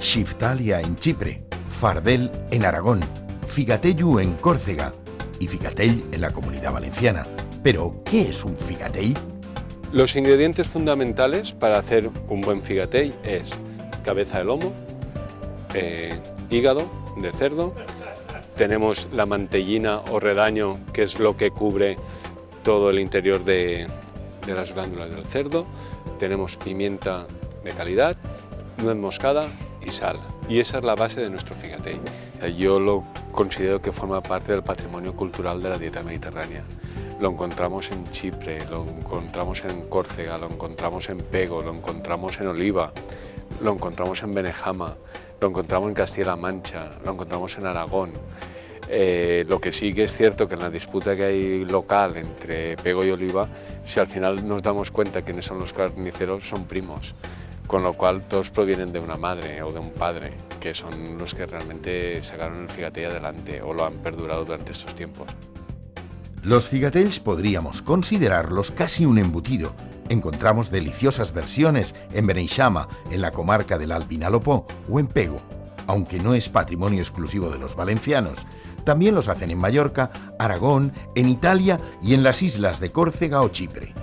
Shiftalia en Chipre, Fardel en Aragón, Figatellu en Córcega y Figatell en la Comunidad Valenciana. Pero, ¿qué es un figatell? Los ingredientes fundamentales para hacer un buen figatell es cabeza de lomo, hígado de cerdo, tenemos la mantellina o redaño, que es lo que cubre todo el interior de las glándulas del cerdo, tenemos pimienta de calidad, nuez moscada y sal. Y esa es la base de nuestro figatell. Yo lo considero que forma parte del patrimonio cultural de la dieta mediterránea. Lo encontramos en Chipre, lo encontramos en Córcega, lo encontramos en Pego, lo encontramos en Oliva, lo encontramos en Benejama, lo encontramos en Castilla-La Mancha, lo encontramos en Aragón. Lo que sí que es cierto que en la disputa que hay local entre Pego y Oliva, si al final nos damos cuenta quiénes son los carniceros, son primos, con lo cual todos provienen de una madre o de un padre, que son los que realmente sacaron el figatell adelante o lo han perdurado durante estos tiempos. Los figatells podríamos considerarlos casi un embutido. Encontramos deliciosas versiones en Beneixama, en la comarca del Alt Vinalopó, o en Pego. Aunque no es patrimonio exclusivo de los valencianos, también los hacen en Mallorca, Aragón, en Italia y en las islas de Córcega o Chipre.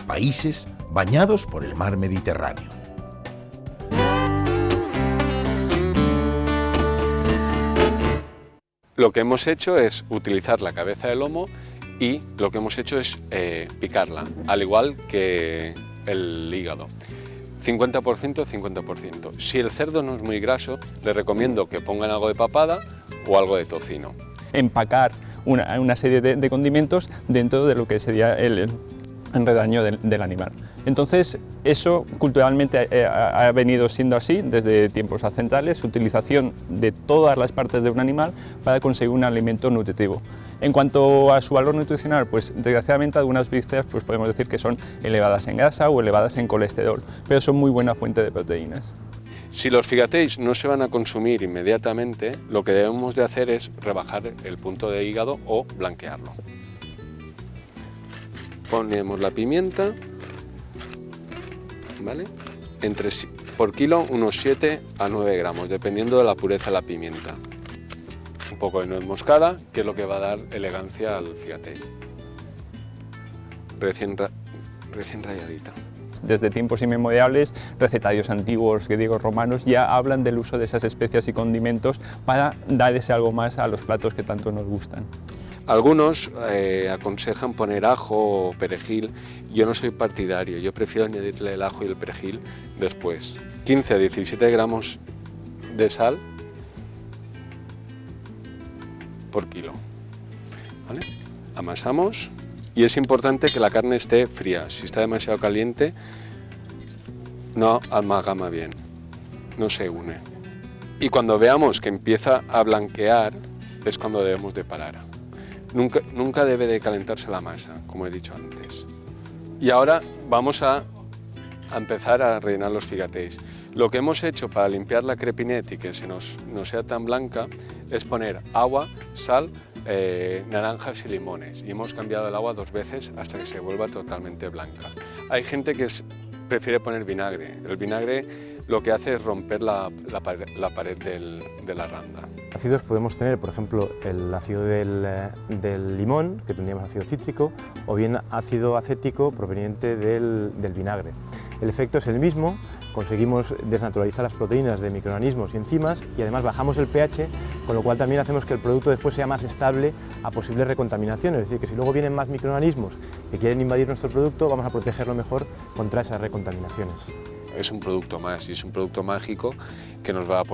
Países bañados por el mar Mediterráneo. Lo que hemos hecho es utilizar la cabeza de lomo y lo que hemos hecho es picarla, al igual que el hígado. 50%, 50%. Si el cerdo no es muy graso, les recomiendo que pongan algo de papada o algo de tocino. Empacar una serie de condimentos dentro de lo que sería el redaño del animal. Entonces, eso culturalmente ha venido siendo así desde tiempos ancestrales, utilización de todas las partes de un animal para conseguir un alimento nutritivo. En cuanto a su valor nutricional, pues desgraciadamente algunas vísceras pues podemos decir que son elevadas en grasa o elevadas en colesterol, pero son muy buena fuente de proteínas. Si los figatells no se van a consumir inmediatamente, lo que debemos de hacer es rebajar el punto de hígado o blanquearlo. Ponemos la pimienta, ¿vale? Por kilo unos 7 a 9 gramos, dependiendo de la pureza de la pimienta. Un poco de nuez moscada, que es lo que va a dar elegancia al figatell. Recién ralladita. Desde tiempos inmemoriales, recetarios antiguos, griegos, romanos, ya hablan del uso de esas especias y condimentos para dar ese algo más a los platos que tanto nos gustan. Algunos aconsejan poner ajo o perejil. Yo no soy partidario, yo prefiero añadirle el ajo y el perejil después. 15 a 17 gramos de sal por kilo. ¿Vale? Amasamos y es importante que la carne esté fría. Si está demasiado caliente, no amalgama bien, no se une. Y cuando veamos que empieza a blanquear, es cuando debemos de parar. Nunca debe de calentarse la masa, como he dicho antes. Y ahora vamos a empezar a rellenar los figatells. Lo que hemos hecho para limpiar la crepinette y que no sea tan blanca es poner agua, sal, naranjas y limones. Y hemos cambiado el agua 2 veces hasta que se vuelva totalmente blanca. Hay gente que prefiere poner vinagre. El vinagre lo que hace es romper la pared de la randa. Ácidos podemos tener, por ejemplo, el ácido del limón, que tendríamos ácido cítrico, o bien ácido acético proveniente del vinagre. El efecto es el mismo, conseguimos desnaturalizar las proteínas de microorganismos y enzimas y además bajamos el pH, con lo cual también hacemos que el producto después sea más estable a posibles recontaminaciones. Es decir, que si luego vienen más microorganismos que quieren invadir nuestro producto, vamos a protegerlo mejor contra esas recontaminaciones. Es un producto más y es un producto mágico que nos va a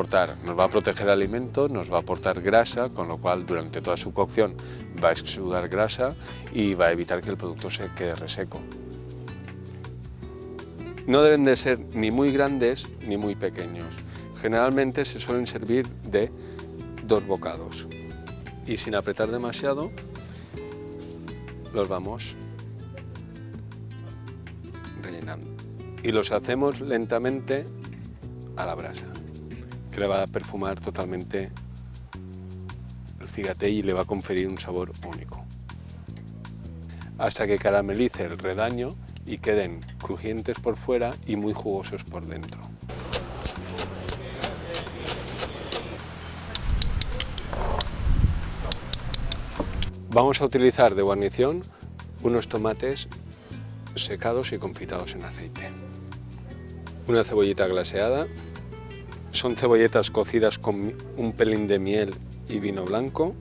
proteger el alimento, nos va a aportar grasa, con lo cual durante toda su cocción va a exudar grasa y va a evitar que el producto se quede reseco. No deben de ser ni muy grandes ni muy pequeños. Generalmente se suelen servir de 2 bocados y sin apretar demasiado los vamos rellenando. Y los hacemos lentamente a la brasa, que le va a perfumar totalmente el figatell y le va a conferir un sabor único. Hasta que caramelice el redaño y queden crujientes por fuera y muy jugosos por dentro. Vamos a utilizar de guarnición unos tomates secados y confitados en aceite. Una cebollita glaseada. Son cebolletas cocidas con un pelín de miel y vino blanco.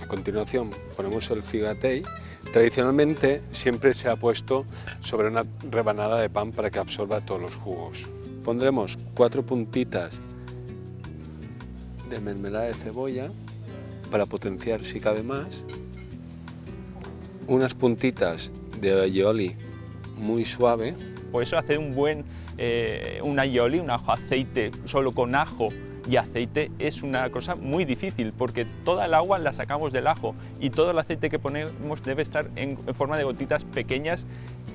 A continuación ponemos el figatei. Tradicionalmente siempre se ha puesto sobre una rebanada de pan para que absorba todos los jugos. Pondremos 4 puntitas de mermelada de cebolla para potenciar si cabe más, unas puntitas de aioli muy suave. Por eso hacer un aioli, un ajo aceite solo con ajo y aceite es una cosa muy difícil, porque toda el agua la sacamos del ajo y todo el aceite que ponemos debe estar en forma de gotitas pequeñas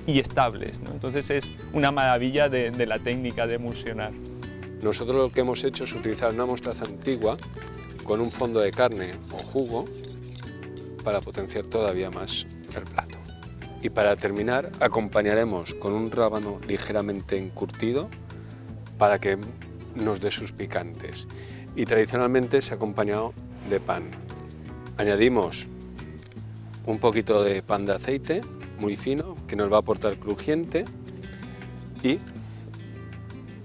y estables, ¿no? Entonces es una maravilla de la técnica de emulsionar. Nosotros lo que hemos hecho es utilizar una mostaza antigua con un fondo de carne o jugo para potenciar todavía más el plato. Y para terminar acompañaremos con un rábano ligeramente encurtido para que nos dé sus picantes. Y tradicionalmente se ha acompañado de pan. Añadimos un poquito de pan de aceite muy fino que nos va a aportar crujiente, y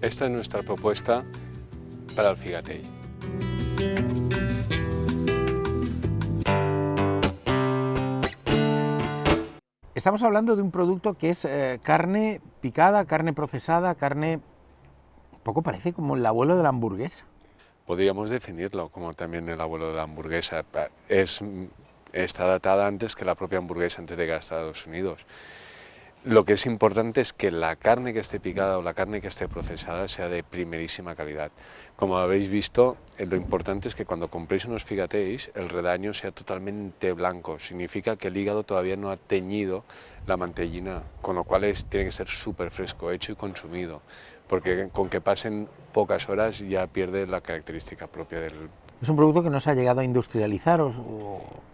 esta es nuestra propuesta para el figatei. Estamos hablando de un producto que es carne picada, carne procesada, carne... un poco parece como el abuelo de la hamburguesa. Podríamos definirlo como también el abuelo de la hamburguesa. Está datada antes que la propia hamburguesa, antes de llegar a Estados Unidos. Lo que es importante es que la carne que esté picada o la carne que esté procesada sea de primerísima calidad. Como habéis visto, lo importante es que cuando compréis unos figateis, el redaño sea totalmente blanco. Significa que el hígado todavía no ha teñido la mantellina, con lo cual tiene que ser súper fresco, hecho y consumido, porque con que pasen pocas horas ya pierde la característica propia del... ¿Es un producto que no se ha llegado a industrializar?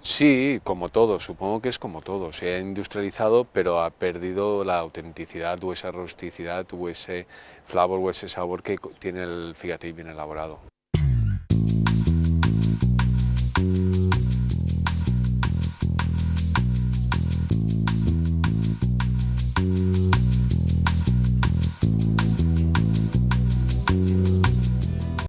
Sí, como todo, supongo que es como todo. Se ha industrializado, pero ha perdido la autenticidad o esa rusticidad o ese flavor o ese sabor que tiene el figatei bien elaborado.